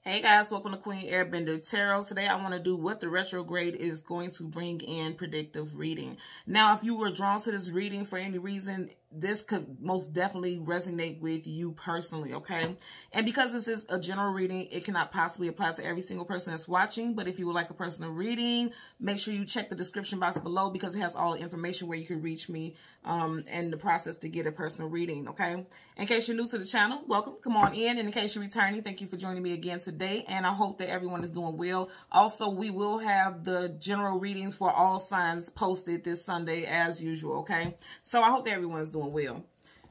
Hey guys, welcome to Queen Airbender Tarot. Today I want to do what the retrograde is going to bring in predictive reading. Now, if you were drawn to this reading for any reason, this could most definitely resonate with you personally, okay? And because this is a general reading, it cannot possibly apply to every single person that's watching. But if you would like a personal reading, make sure you check the description box below because it has all the information where you can reach me and the process to get a personal reading, okay? In case you're new to the channel, welcome. Come on in. And in case you're returning, thank you for joining me again today. And I hope that everyone is doing well. Also, we will have the general readings for all signs posted this Sunday as usual, okay? So I hope that everyone's doing well.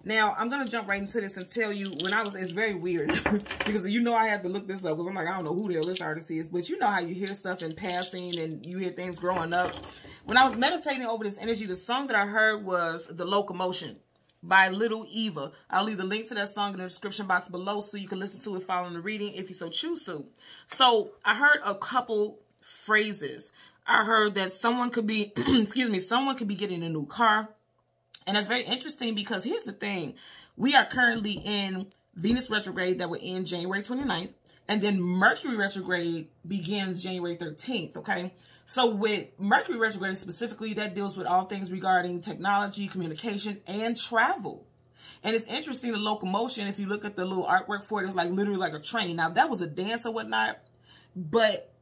Now, I'm going to jump right into this and tell you, it's very weird because you know I have to look this up because I'm like, I don't know who the hell this artist is, but you know how you hear stuff in passing and you hear things growing up. When I was meditating over this energy, the song that I heard was The Locomotion by Little Eva. I'll leave the link to that song in the description box below so you can listen to it following the reading if you so choose to. So I heard a couple phrases. I heard that someone could be, someone could be getting a new car. And that's very interesting because here's the thing. We are currently in Venus retrograde that will end January 29th. And then Mercury retrograde begins January 13th, okay? So with Mercury retrograde specifically, that deals with all things regarding technology, communication, and travel. And it's interesting, the locomotion, if you look at the little artwork for it, it's like literally like a train. Now, that was a dance or whatnot, but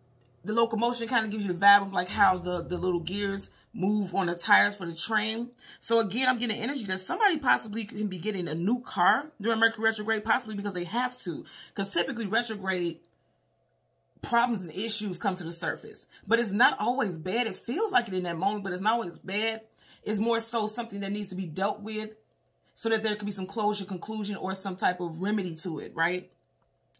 the locomotion kind of gives you the vibe of like how the little gears move on the tires for the train. So again, I'm getting energy that somebody possibly can be getting a new car during Mercury retrograde, possibly because they have to. Because typically retrograde problems and issues come to the surface. But it's not always bad. It feels like it in that moment, but it's not always bad. It's more so something that needs to be dealt with so that there could be some closure, conclusion, or some type of remedy to it, right?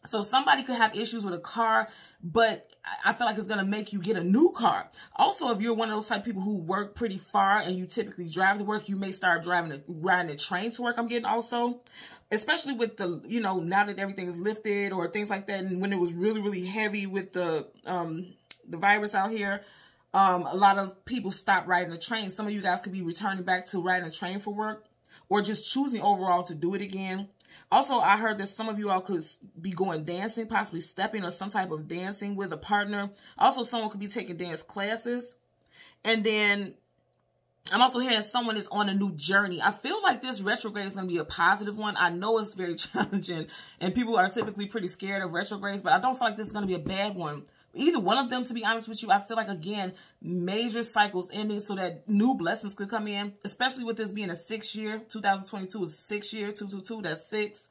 So somebody could have issues with a car, but I feel like it's going to make you get a new car. Also, if you're one of those type of people who work pretty far and you typically drive to work, you may start riding the train to work. I'm getting also, especially with the, now that everything is lifted or things like that. And when it was really, really heavy with the virus out here, a lot of people stopped riding the train. Some of you guys could be returning back to riding a train for work or just choosing overall to do it again. Also, I heard that some of you all could be going dancing, possibly stepping or some type of dancing with a partner. Also, someone could be taking dance classes. And then I'm also hearing someone is on a new journey. I feel like this retrograde is going to be a positive one. I know it's very challenging and people are typically pretty scared of retrogrades, but I don't feel like this is going to be a bad one. Either one of them, to be honest with you, I feel like, again, major cycles ending so that new blessings could come in, especially with this being a 6 year. 2022 is 6 year, 222, that's 6.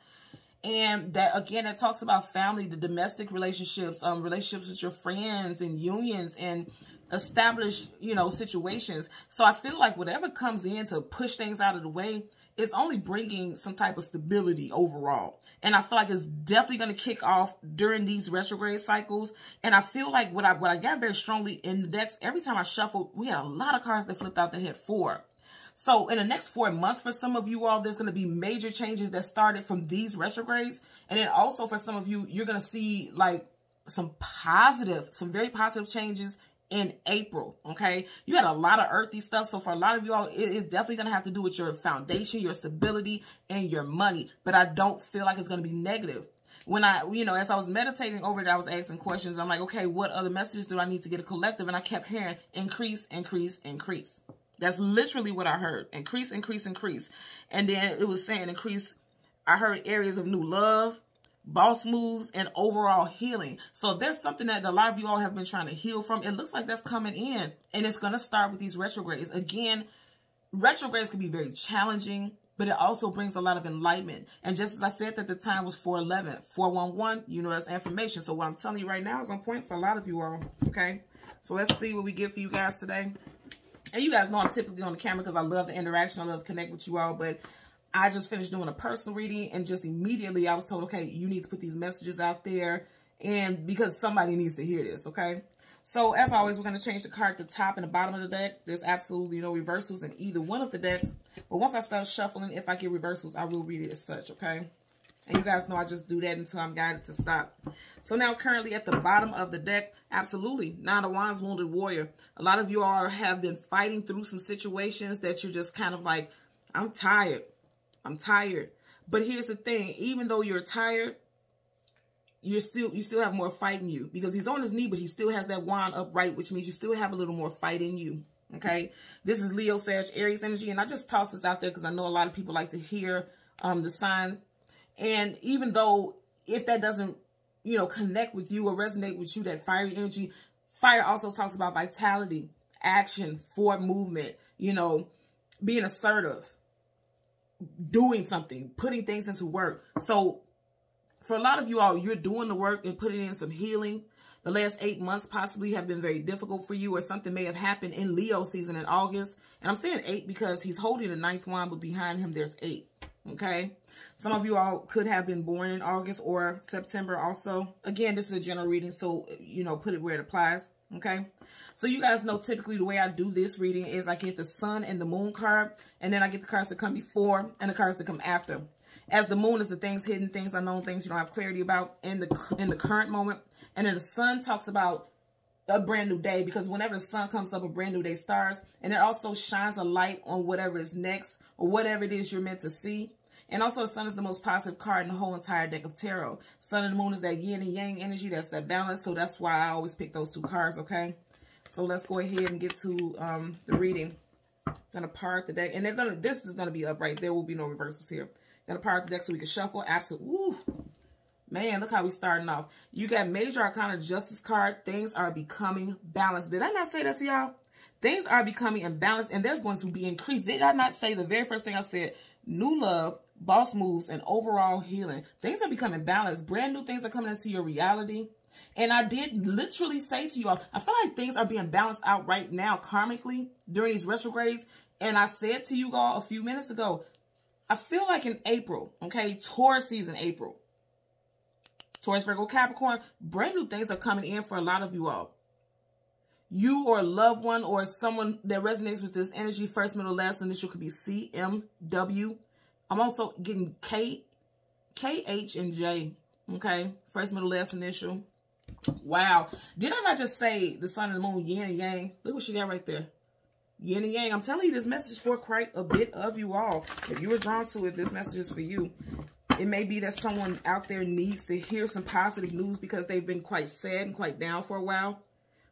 And that, again, that talks about family, the domestic relationships, relationships with your friends and unions and established, situations. So I feel like whatever comes in to push things out of the way is only bringing some type of stability overall. And I feel like it's definitely going to kick off during these retrograde cycles. And I feel like what I got very strongly in the decks, every time I shuffled, we had a lot of cards that flipped out that had 4. So in the next 4 months, for some of you all, there's going to be major changes that started from these retrogrades. And then also for some of you, you're going to see like some very positive changes in April, okay? You had a lot of earthy stuff. So for a lot of you all, it is definitely going to have to do with your foundation, your stability, and your money. But I don't feel like it's going to be negative. When I, as I was meditating over it, I was asking questions. I'm like, okay, what other messages do I need to get a collective? And I kept hearing increase, increase, increase. That's literally what I heard. Increase, increase, increase. And then it was saying increase. I heard areas of new love, boss moves, and overall healing. So if there's something that a lot of you all have been trying to heal from, it looks like that's coming in. And it's going to start with these retrogrades. Again, retrogrades can be very challenging, but it also brings a lot of enlightenment. And just as I said that the time was 411, 411, that's information. So what I'm telling you right now is on point for a lot of you all, okay? So let's see what we get for you guys today. And you guys know I'm typically on the camera because I love the interaction. I love to connect with you all, but I just finished doing a personal reading and just immediately I was told, okay, you need to put these messages out there and because somebody needs to hear this, okay? So as always, we're going to change the card at the top and the bottom of the deck. There's absolutely no reversals in either one of the decks. But once I start shuffling, if I get reversals, I will read it as such, okay? And you guys know I just do that until I'm guided to stop. So now currently at the bottom of the deck, absolutely, 9 of Wands, Wounded Warrior. A lot of you all have been fighting through some situations that you're just kind of like, I'm tired. I'm tired. But here's the thing. Even though you're tired, you still have more fight in you, because he's on his knee, but he still has that wand upright, which means you still have a little more fight in you. Okay, this is Leo, Sag, Aries energy, and I just toss this out there because I know a lot of people like to hear the signs. And even though if that doesn't, you know, connect with you or resonate with you, that fiery energy, fire also talks about vitality, action, forward movement, you know, being assertive, doing something, putting things into work. So for a lot of you all, you're doing the work and putting in some healing. The last 8 months possibly have been very difficult for you, or something may have happened in Leo season in August. And I'm saying 8 because he's holding the 9th wand, but behind him there's 8. Okay. Some of you all could have been born in August or September also. Again, this is a general reading, so, you know, put it where it applies. Okay. So you guys know typically the way I do this reading is I get the sun and the moon card, and then I get the cards that come before and the cards that come after. As the moon is the things hidden, things unknown, things you don't have clarity about in the current moment. And then the sun talks about a brand new day, because whenever the sun comes up, a brand new day starts. And it also shines a light on whatever is next, or whatever it is you're meant to see. And also the sun is the most positive card in the whole entire deck of tarot. Sun and the moon is that yin and yang energy. That's that balance. So that's why I always pick those 2 cards, okay? So let's go ahead and get to the reading. Gonna part the deck. And this is gonna be upright. There will be no reversals here. Gonna part the deck so we can shuffle. Absolutely. Ooh. Man, look how we starting off. You got Major Arcana Justice card. Things are becoming balanced. Did I not say that to y'all? Things are becoming imbalanced, and there's going to be increase. Did I not say the very first thing I said? New love, boss moves, and overall healing. Things are becoming balanced. Brand new things are coming into your reality. And I did literally say to you all, I feel like things are being balanced out right now karmically during these retrogrades. And I said to you all a few minutes ago, I feel like in April, okay, Taurus season, April. Taurus, Virgo, Capricorn, brand new things are coming in for a lot of you all. You or a loved one or someone that resonates with this energy, first, middle, last initial could be C, M, W. I'm also getting K, H, and J. Okay, first, middle, last initial. Wow. Did I not just say the sun and the moon, yin and yang? Look what she got right there. Yin and yang. I'm telling you, this message is for quite a bit of you all. If you were drawn to it, this message is for you. It may be that someone out there needs to hear some positive news because they've been quite sad and quite down for a while.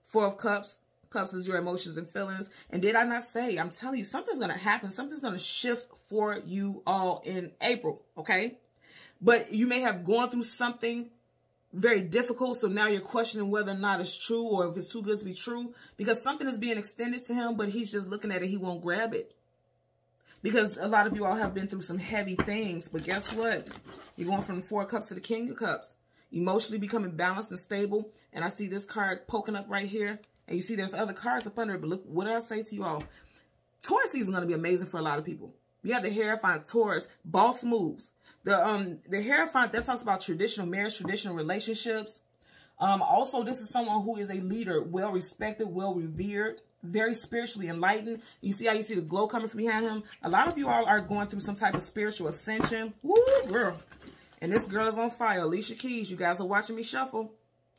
4 of Cups. Cups is your emotions and feelings. And did I not say, I'm telling you, something's going to happen. Something's going to shift for you all in April, okay? But you may have gone through something very difficult, so now you're questioning whether or not it's true or if it's too good to be true, because something is being extended to him, but he's just looking at it. He won't grab it. Because a lot of you all have been through some heavy things, but guess what? You're going from the 4 of Cups to the King of Cups. Emotionally becoming balanced and stable. And I see this card poking up right here. And you see there's other cards up under it. But look, what did I say to you all? Taurus season is going to be amazing for a lot of people. You have the Hierophant Taurus, boss moves. The Hierophant, that talks about traditional marriage, traditional relationships. Also, this is someone who is a leader, well-respected, well-revered, very spiritually enlightened. You see how you see the glow coming from behind him? A lot of you all are going through some type of spiritual ascension. Woo, girl. And this girl is on fire. Alicia Keys, you guys are watching me shuffle.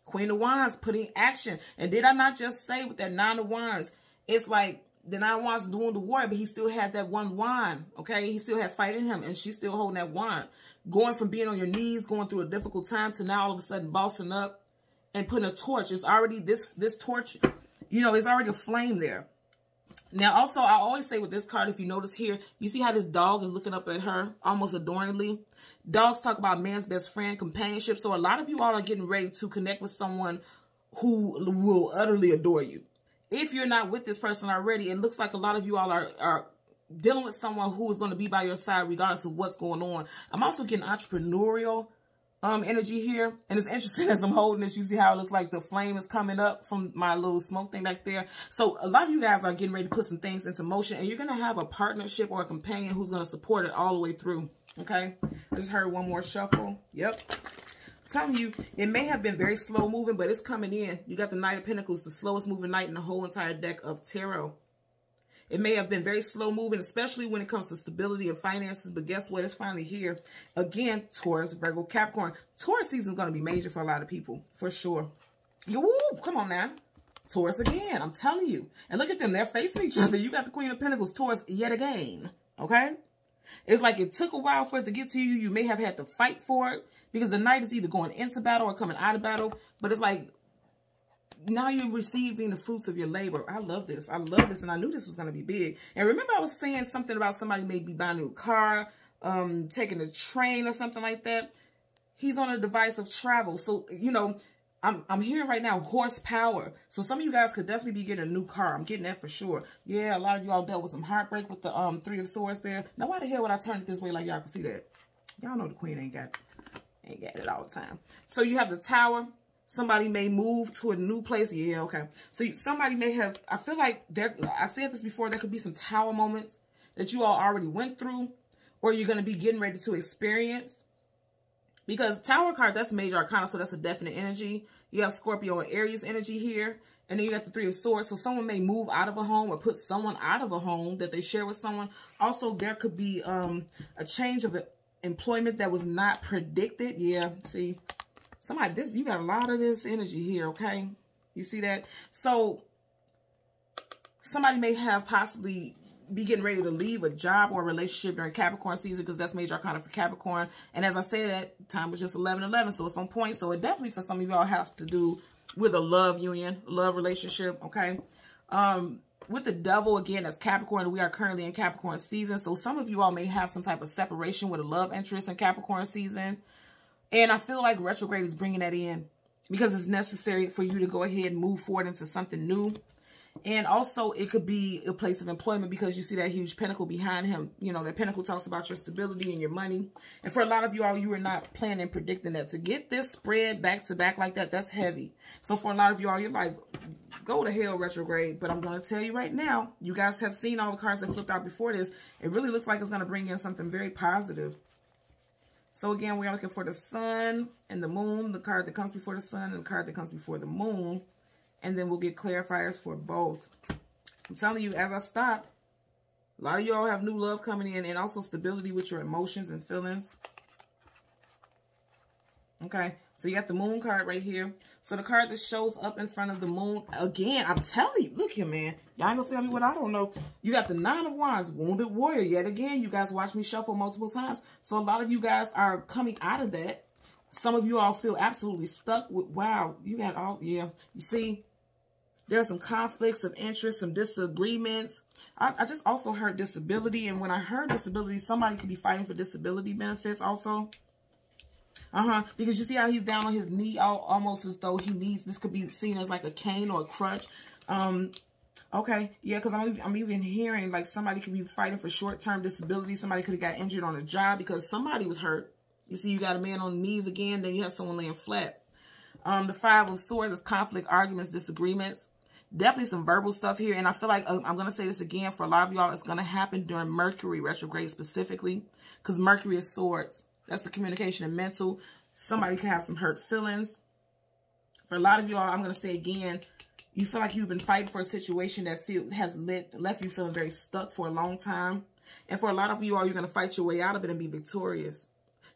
Queen of Wands, putting action. And did I not just say with that 9 of Wands, it's like the 9 of Wands doing the war, but he still had that 1 wand, okay? He still had fight in him, and she's still holding that wand. Going from being on your knees, going through a difficult time, to now all of a sudden bossing up and putting a torch. It's already, this torch, you know, it's already a flame there. Now, also, I always say with this card, if you notice here, you see how this dog is looking up at her almost adoringly. Dogs talk about man's best friend, companionship. So a lot of you all are getting ready to connect with someone who will utterly adore you. If you're not with this person already, it looks like a lot of you all are dealing with someone who is going to be by your side regardless of what's going on. I'm also getting entrepreneurial energy here. And it's interesting as I'm holding this, you see how it looks like the flame is coming up from my little smoke thing back there. So a lot of you guys are getting ready to put some things into motion, and you're going to have a partnership or a companion who's going to support it all the way through. Okay. I just heard one more shuffle. Yep. I'm telling you, it may have been very slow moving, but it's coming in. You got the Knight of Pentacles, the slowest moving knight in the whole entire deck of tarot. It may have been very slow moving, especially when it comes to stability and finances, but guess what? It's finally here. Again, Taurus, Virgo, Capricorn. Taurus season is going to be major for a lot of people, for sure. Woo, come on now. Taurus again, I'm telling you. And look at them, they're facing each other. You got the Queen of Pentacles, Taurus yet again, okay? It's like it took a while for it to get to you. You may have had to fight for it because the Knight is either going into battle or coming out of battle. But it's like now you're receiving the fruits of your labor. I love this. I love this. And I knew this was going to be big. And remember I was saying something about somebody maybe buying a new car, taking a train or something like that. He's on a device of travel. So, you know, I'm hearing right now horsepower. So some of you guys could definitely be getting a new car. I'm getting that for sure. Yeah, a lot of y'all dealt with some heartbreak with the 3 of Swords there. Now, why the hell would I turn it this way like y'all can see that? Y'all know the Queen ain't got it all the time. So you have the Tower. Somebody may move to a new place. Yeah, okay. So somebody may have, I feel like I said this before, there could be some Tower moments that you all already went through or you're going to be getting ready to experience. Because Tower card, that's major arcana, so that's a definite energy. You have Scorpio and Aries energy here. And then you got the 3 of Swords. So someone may move out of a home or put someone out of a home that they share with someone. Also, there could be a change of employment that was not predicted. Yeah, see, you got a lot of this energy here, okay? You see that? So somebody may have possibly be getting ready to leave a job or a relationship during Capricorn season because that's major arcana for Capricorn. And as I said, that time was just 11/11, so it's on point. So it definitely for some of y'all have to do with a love union, love relationship, okay? With the Devil, again, that's Capricorn. We are currently in Capricorn season. So some of you all may have some type of separation with a love interest in Capricorn season. And I feel like retrograde is bringing that in because it's necessary for you to go ahead and move forward into something new. And also, it could be a place of employment because you see that huge pentacle behind him. You know, that pentacle talks about your stability and your money. And for a lot of you all, you are not planning and predicting that. To get this spread back to back like that, that's heavy. So for a lot of you all, you're like, go to hell, retrograde. But I'm going to tell you right now, you guys have seen all the cards that flipped out before this. It really looks like it's going to bring in something very positive. So again, we are looking for the Sun and the Moon, the card that comes before the Sun and the card that comes before the Moon. And then we'll get clarifiers for both. I'm telling you, as I stop, a lot of y'all have new love coming in and also stability with your emotions and feelings. Okay, so you got the Moon card right here. So the card that shows up in front of the Moon, again, I'm telling you, look here, man. Y'all ain't gonna tell me what I don't know. You got the 9 of Wands, Wounded Warrior. Yet again, you guys watch me shuffle multiple times. So a lot of you guys are coming out of that. Some of you all feel absolutely stuck with, wow, you got all, yeah. You see, there are some conflicts of interest, some disagreements. I just also heard disability. And when I heard disability, somebody could be fighting for disability benefits also. Because you see how he's down on his knee almost as though he needs, this could be seen as like a cane or a crutch. Okay, yeah, because I'm even hearing like somebody could be fighting for short-term disability. Somebody could have got injured on a job because somebody was hurt. You see, you got a man on the knees again, then you have someone laying flat. The 5 of Swords is conflict, arguments, disagreements. Definitely some verbal stuff here. And I feel like, I'm going to say this again, for a lot of y'all, it's going to happen during Mercury retrograde specifically. Because Mercury is Swords. That's the communication and mental. Somebody can have some hurt feelings. For a lot of y'all, I'm going to say again, you feel like you've been fighting for a situation that has left you feeling very stuck for a long time. And for a lot of you all, you're going to fight your way out of it and be victorious.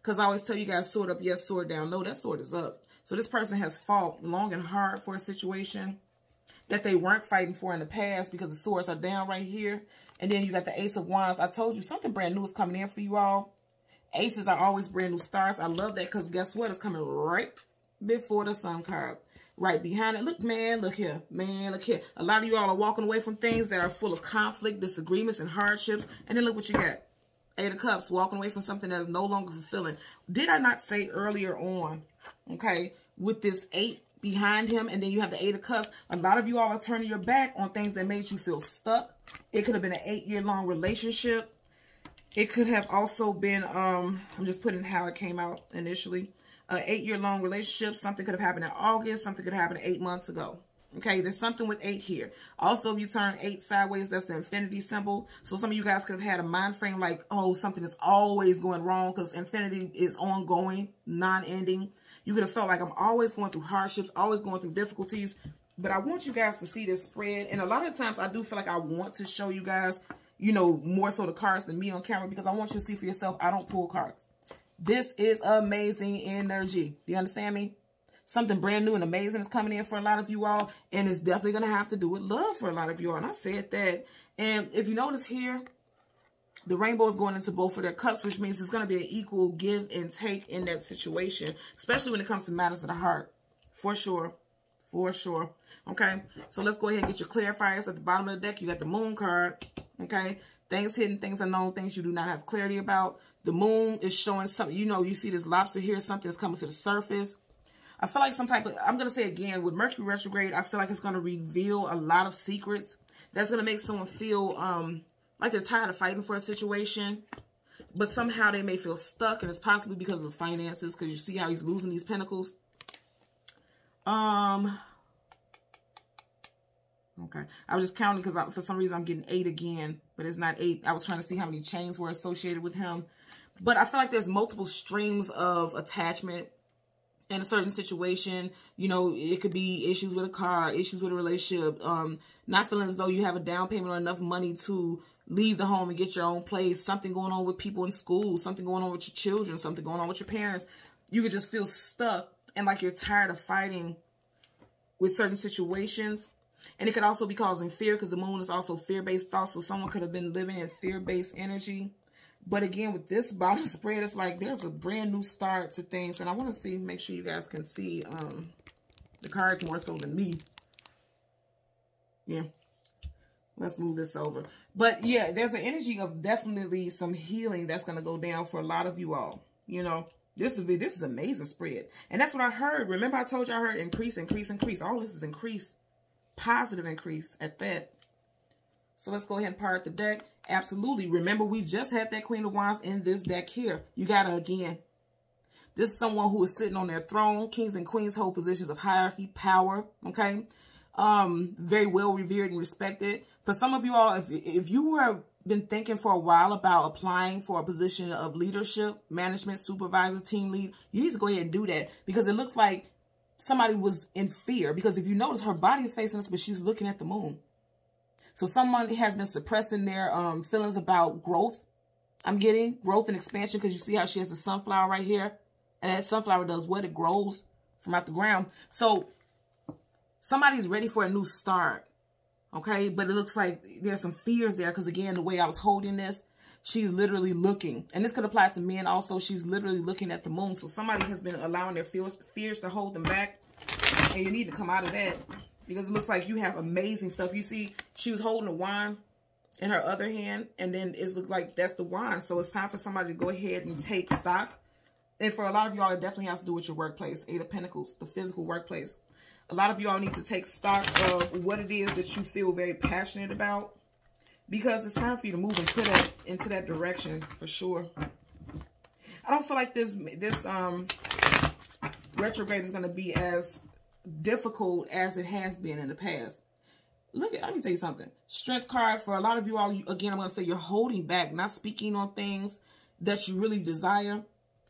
Because I always tell you guys, sword up, yes, sword down. No, that sword is up. So this person has fought long and hard for a situation that they weren't fighting for in the past because the swords are down right here. And then you got the Ace of Wands. I told you something brand new is coming in for you all. Aces are always brand new stars. I love that because guess what? It's coming right before the Sun card. Right behind it. Look, man, look here. Man, look here. A lot of you all are walking away from things that are full of conflict, disagreements, and hardships. And then look what you got. 8 of Cups, walking away from something that is no longer fulfilling. Did I not say earlier on, okay, with this 8 behind him, and then you have the 8 of Cups, a lot of you all are turning your back on things that made you feel stuck. It could have been an 8-year-long relationship. It could have also been, I'm just putting how it came out initially. An 8-year-long relationship. Something could have happened in August. Something could have happened 8 months ago. Okay, there's something with 8 here. Also, if you turn 8 sideways, that's the infinity symbol. So some of you guys could have had a mind frame like, oh, something is always going wrong because infinity is ongoing, non-ending. You could have felt like I'm always going through hardships, always going through difficulties. But I want you guys to see this spread. And a lot of times I do feel like I want to show you guys, you know, more so the cards than me on camera because I want you to see for yourself. I don't pull cards. This is amazing energy. Do you understand me? Something brand new and amazing is coming in for a lot of you all. And it's definitely going to have to do with love for a lot of you all. And I said that. And if you notice here, The rainbow is going into both of their cups, which means it's going to be an equal give and take in that situation, especially when it comes to matters of the heart. For sure. For sure. Okay. So let's go ahead and get your clarifiers. At the bottom of the deck, you got the moon card. Okay. Things hidden, things unknown, things you do not have clarity about. The moon is showing something. You know, you see this lobster here. Something is coming to the surface. I feel like some type of, I'm going to say again, with Mercury retrograde, I feel like it's going to reveal a lot of secrets. That's going to make someone feel like they're tired of fighting for a situation. But somehow they may feel stuck. And it's possibly because of the finances. Because you see how he's losing these pentacles. Okay. I was just counting because for some reason I'm getting 8 again. But it's not 8. I was trying to see how many chains were associated with him. But I feel like there's multiple streams of attachment in a certain situation. You know, it could be issues with a car, issues with a relationship, not feeling as though you have a down payment or enough money to leave the home and get your own place, something going on with people in school, something going on with your children, something going on with your parents. You could just feel stuck and like you're tired of fighting with certain situations. And it could also be causing fear because the moon is also fear-based thought. So someone could have been living in fear-based energy. But again, with this bottom spread, it's like there's a brand new start to things. And I want to see, make sure you guys can see the cards more so than me. Yeah. Let's move this over. But yeah, there's an energy of definitely some healing that's going to go down for a lot of you all. You know, this is amazing spread. And that's what I heard. Remember I told you I heard increase, increase, increase. All this is increase. Positive increase at that. So let's go ahead and part the deck. Absolutely. Remember, we just had that Queen of Wands in this deck here. You got to, again, this is someone who is sitting on their throne. Kings and queens hold positions of hierarchy, power, okay? Very well revered and respected. For some of you all, if you have been thinking for a while about applying for a position of leadership, management, supervisor, team lead, you need to go ahead and do that because it looks like somebody was in fear. Because if you notice, her body is facing us, but she's looking at the moon. So someone has been suppressing their feelings about growth. I'm getting growth and expansion because you see how she has the sunflower right here. And that sunflower does what? It grows from out the ground. So somebody's ready for a new start. Okay. But it looks like there's some fears there because, again, the way I was holding this, she's literally looking. And this could apply to men also. She's literally looking at the moon. So somebody has been allowing their fears to hold them back. And you need to come out of that. Because it looks like you have amazing stuff. You see, she was holding a wand in her other hand. And then it looks like that's the wand. So it's time for somebody to go ahead and take stock. And for a lot of y'all, it definitely has to do with your workplace. 8 of Pentacles, the physical workplace. A lot of y'all need to take stock of what it is that you feel very passionate about. Because it's time for you to move into that direction for sure. I don't feel like this retrograde is going to be as difficult as it has been in the past. Let me tell you something. Strength card for a lot of you all, again, I'm going to say you're holding back, not speaking on things that you really desire.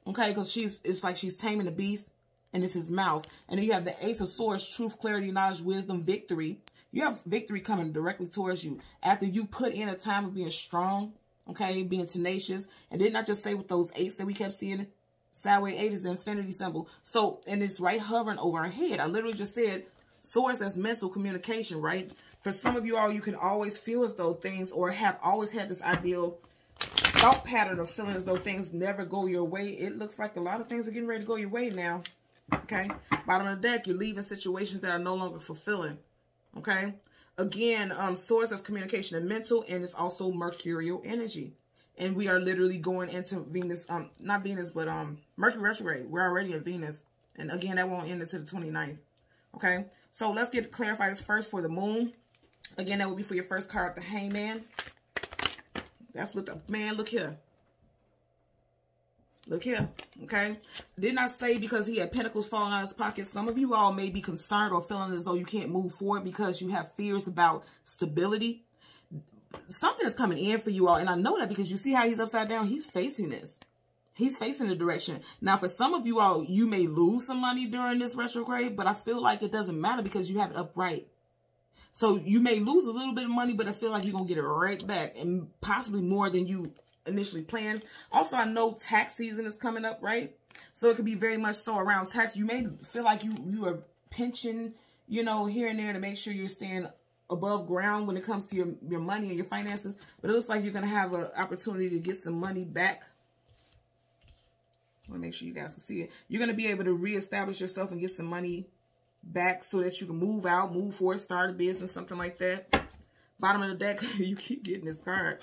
Okay, because it's like she's taming the beast and it's his mouth. And then you have the Ace of Swords, truth, clarity, knowledge, wisdom, victory. You have victory coming directly towards you after you put in a time of being strong, okay, being tenacious. And didn't I just say with those 8s that we kept seeing? Sideways 8 is the infinity symbol. So, and it's right hovering over our head. I literally just said swords as mental communication, right? For some of you all, you can always feel as though things, or have always had this ideal thought pattern of feeling as though things never go your way. It looks like a lot of things are getting ready to go your way now, okay? Bottom of the deck, you're leaving situations that are no longer fulfilling, okay? Again, swords as communication and mental, and it's also mercurial energy. And we are literally going into Venus, not Venus, but Mercury retrograde. We're already at Venus. And again, that won't end until the 29th. Okay? So let's get clarifiers first for the moon. Again, that will be for your first card, the Hangman. That flipped up. Man, look here. Look here. Okay? Did not say because he had pentacles falling out of his pocket. Some of you all may be concerned or feeling as though you can't move forward because you have fears about stability. Something is coming in for you all. And I know that because you see how he's upside down. He's facing this. He's facing the direction. Now, for some of you all, you may lose some money during this retrograde, but I feel like it doesn't matter because you have it upright. So you may lose a little bit of money, but I feel like you're going to get it right back and possibly more than you initially planned. Also, I know tax season is coming up, right? So it could be very much so around tax. You may feel like you are pinching, you know, here and there to make sure you're staying above ground when it comes to your money and your finances, but it looks like you're going to have an opportunity to get some money back. I want to make sure you guys can see it. You're going to be able to reestablish yourself and get some money back so that you can move out, move forward, start a business, something like that. Bottom of the deck, you keep getting this card.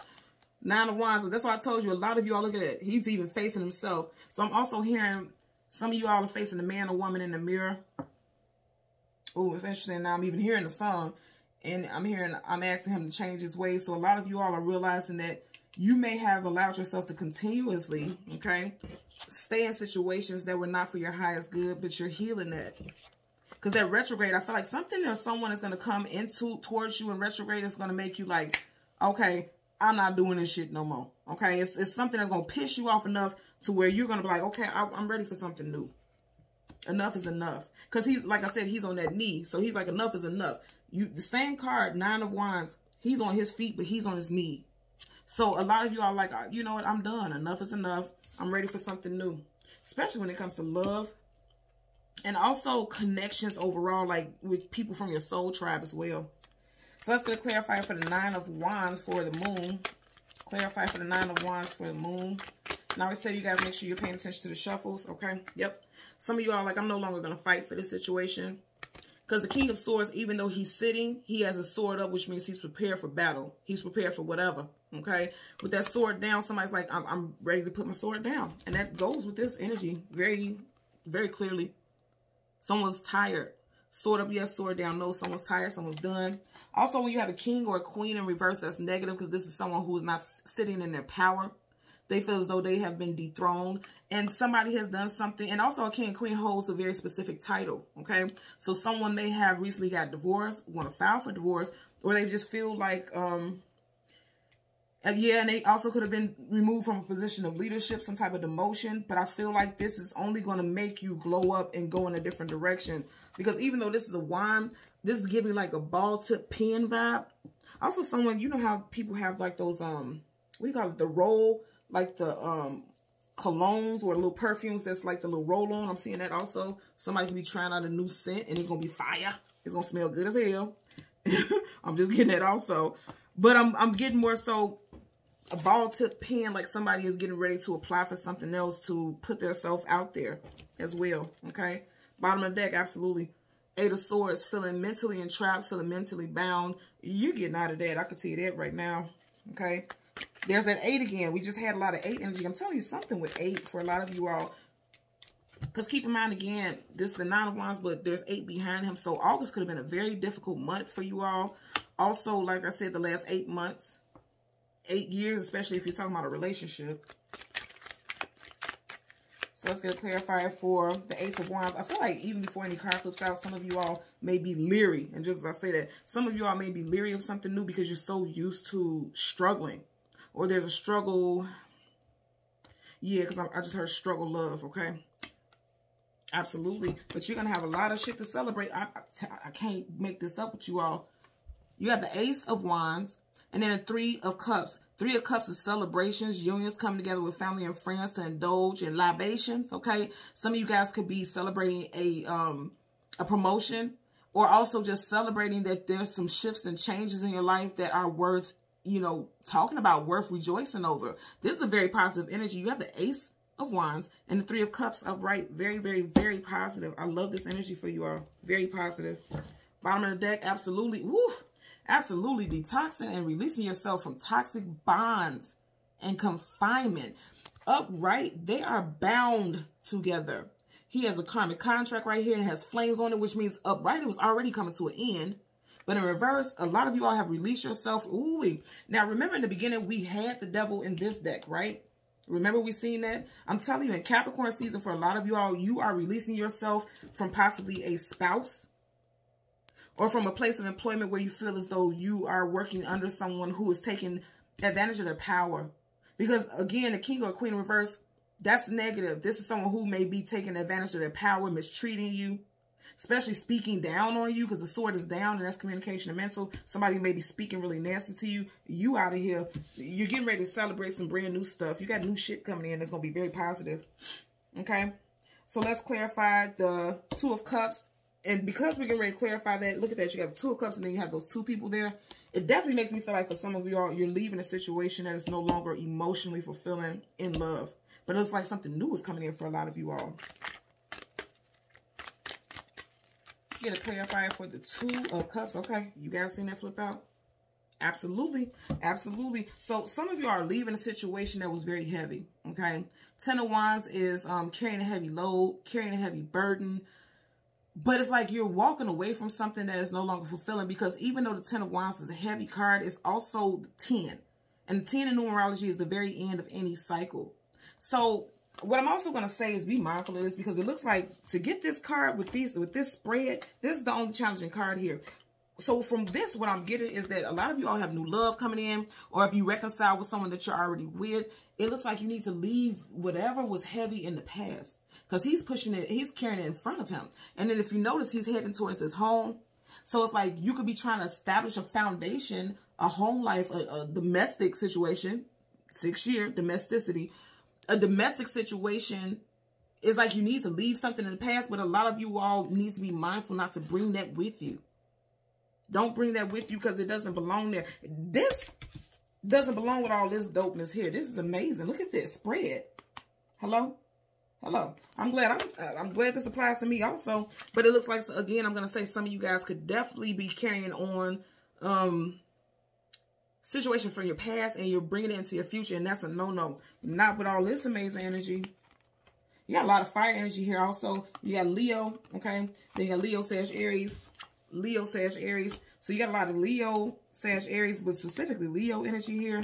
9 of Wands. So that's why I told you, a lot of you all, look at it. He's even facing himself. So I'm also hearing some of you all are facing the man or woman in the mirror. Oh, it's interesting. Now I'm even hearing the song, and I'm asking him to change his ways. So a lot of you all are realizing that you may have allowed yourself to continuously, okay, stay in situations that were not for your highest good, but you're healing that. Because that retrograde, I feel like something or someone is going to come towards you in retrograde that's going to make you like, okay, I'm not doing this shit no more. Okay, it's something that's going to piss you off enough to where you're going to be like, okay, I'm ready for something new. Enough is enough. Because he's, like I said, he's on that knee. So he's like, enough is enough. The same card, 9 of Wands, he's on his feet, but he's on his knee. So a lot of you are like, you know what, I'm done. Enough is enough. I'm ready for something new. Especially when it comes to love. And also connections overall, like with people from your soul tribe as well. So that's going to clarify for the 9 of Wands for the moon. Clarify for the 9 of Wands for the moon. And I always tell you guys, make sure you're paying attention to the shuffles, okay? Yep. Some of you are like, I'm no longer going to fight for this situation. Because the King of Swords, even though he's sitting, he has a sword up, which means he's prepared for battle. He's prepared for whatever, okay? With that sword down, somebody's like, I'm ready to put my sword down. And that goes with this energy very, very clearly. Someone's tired. Sword up, yes. Sword down, no. Someone's tired. Someone's done. Also, when you have a king or a queen in reverse, that's negative because this is someone who is not sitting in their power. They feel as though they have been dethroned and somebody has done something. And also a king and queen holds a very specific title, okay? So someone may have recently got divorced, want to file for divorce, or they just feel like, yeah, and they also could have been removed from a position of leadership, some type of demotion. But I feel like this is only going to make you glow up and go in a different direction. Because even though this is a wand, this is giving like a ball tip pen vibe. Also someone, you know how people have like those, what do you call it? The roll, like the colognes or little perfumes that's like the little roll-on. I'm seeing that also. Somebody could be trying out a new scent and it's going to be fire. It's going to smell good as hell. I'm just getting that also. But I'm getting more so a ball tip pen, like somebody is getting ready to apply for something else to put themselves out there as well, okay? Bottom of the deck, absolutely. 8 of Swords, feeling mentally entrapped, feeling mentally bound. You're getting out of that. I can see that right now, okay? There's that 8 again. We just had a lot of 8 energy. I'm telling you something with 8 for a lot of you all. Because keep in mind, again, this is the 9 of Wands, but there's 8 behind him. So August could have been a very difficult month for you all. Also, like I said, the last 8 months, 8 years, especially if you're talking about a relationship. So let's get a clarifier for the Ace of Wands. I feel like even before any card flips out, some of you all may be leery. And just as I say that, some of you all may be leery of something new because you're so used to struggling. Or there's a struggle. Yeah, because I just heard struggle love, okay? Absolutely. But you're going to have a lot of shit to celebrate. I can't make this up with you all. You have the Ace of Wands. And then a 3 of Cups. 3 of Cups is celebrations, unions coming together with family and friends to indulge in libations, okay? Some of you guys could be celebrating a promotion, or also just celebrating that there's some shifts and changes in your life that are worth, you know, talking about, worth rejoicing over. This is a very positive energy. You have the Ace of Wands and the 3 of Cups upright. Very, very, very positive. I love this energy for you all. Very positive. Bottom of the deck, absolutely. Woo! Absolutely detoxing and releasing yourself from toxic bonds and confinement. Upright, they are bound together. He has a karmic contract right here and it has flames on it, which means upright, it was already coming to an end. But in reverse, a lot of you all have released yourself. Ooh. Now, remember in the beginning, we had the devil in this deck, right? Remember we seen that? I'm telling you, in Capricorn season, for a lot of you all, you are releasing yourself from possibly a spouse, or from a place of employment where you feel as though you are working under someone who is taking advantage of their power. Because, again, the king or queen in reverse, that's negative. This is someone who may be taking advantage of their power, mistreating you, especially speaking down on you, because the sword is down, and that's communication and mental. Somebody may be speaking really nasty to you. You out of here. You're getting ready to celebrate some brand new stuff. You got new shit coming in that's going to be very positive. Okay? So let's clarify the 2 of Cups. And because we're getting ready to clarify that, look at that. You got the Two of Cups and then you have those two people there. It definitely makes me feel like for some of you all, you're leaving a situation that is no longer emotionally fulfilling in love. But it looks like something new is coming in for a lot of you all. Let's get a clarifier for the Two of Cups. Okay, you guys seen that flip out? Absolutely. Absolutely. So some of you are leaving a situation that was very heavy. Okay. Ten of Wands is carrying a heavy load, carrying a heavy burden. But it's like you're walking away from something that is no longer fulfilling, because even though the Ten of Wands is a heavy card, it's also the 10. And the 10 in numerology is the very end of any cycle. So what I'm also going to say is be mindful of this, because it looks like to get this card with this spread, this is the only challenging card here. So from this, what I'm getting is that a lot of you all have new love coming in, or if you reconcile with someone that you're already with, it looks like you need to leave whatever was heavy in the past, because he's pushing it, he's carrying it in front of him. And then if you notice, he's heading towards his home. So it's like you could be trying to establish a foundation, a home life, a domestic situation, 6-year domesticity, a domestic situation. Is like you need to leave something in the past, but a lot of you all need to be mindful not to bring that with you. Don't bring that with you, because it doesn't belong there. This doesn't belong with all this dopeness here. This is amazing. Look at this spread. Hello? Hello. I'm glad this applies to me also. But it looks like, again, I'm going to say some of you guys could definitely be carrying on situation from your past, and you're bringing it into your future, and that's a no-no. Not with all this amazing energy. You got a lot of fire energy here also. You got Leo, okay? Then you got Leo, Sag, Aries. Leo, Sag, Aries. So you got a lot of Leo, Sag, Aries, but specifically Leo energy here.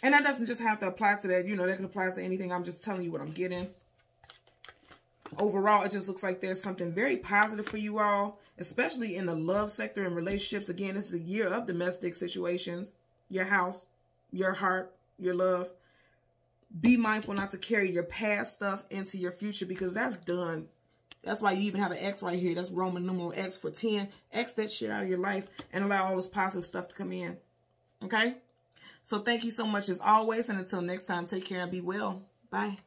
And that doesn't just have to apply to that. You know, that can apply to anything. I'm just telling you what I'm getting. Overall, it just looks like there's something very positive for you all, especially in the love sector and relationships. Again, this is a year of domestic situations. Your house, your heart, your love. Be mindful not to carry your past stuff into your future, because that's done. That's why you even have an X right here. That's Roman numeral X for 10. X that shit out of your life and allow all this positive stuff to come in. Okay? So thank you so much as always. And until next time, take care and be well. Bye.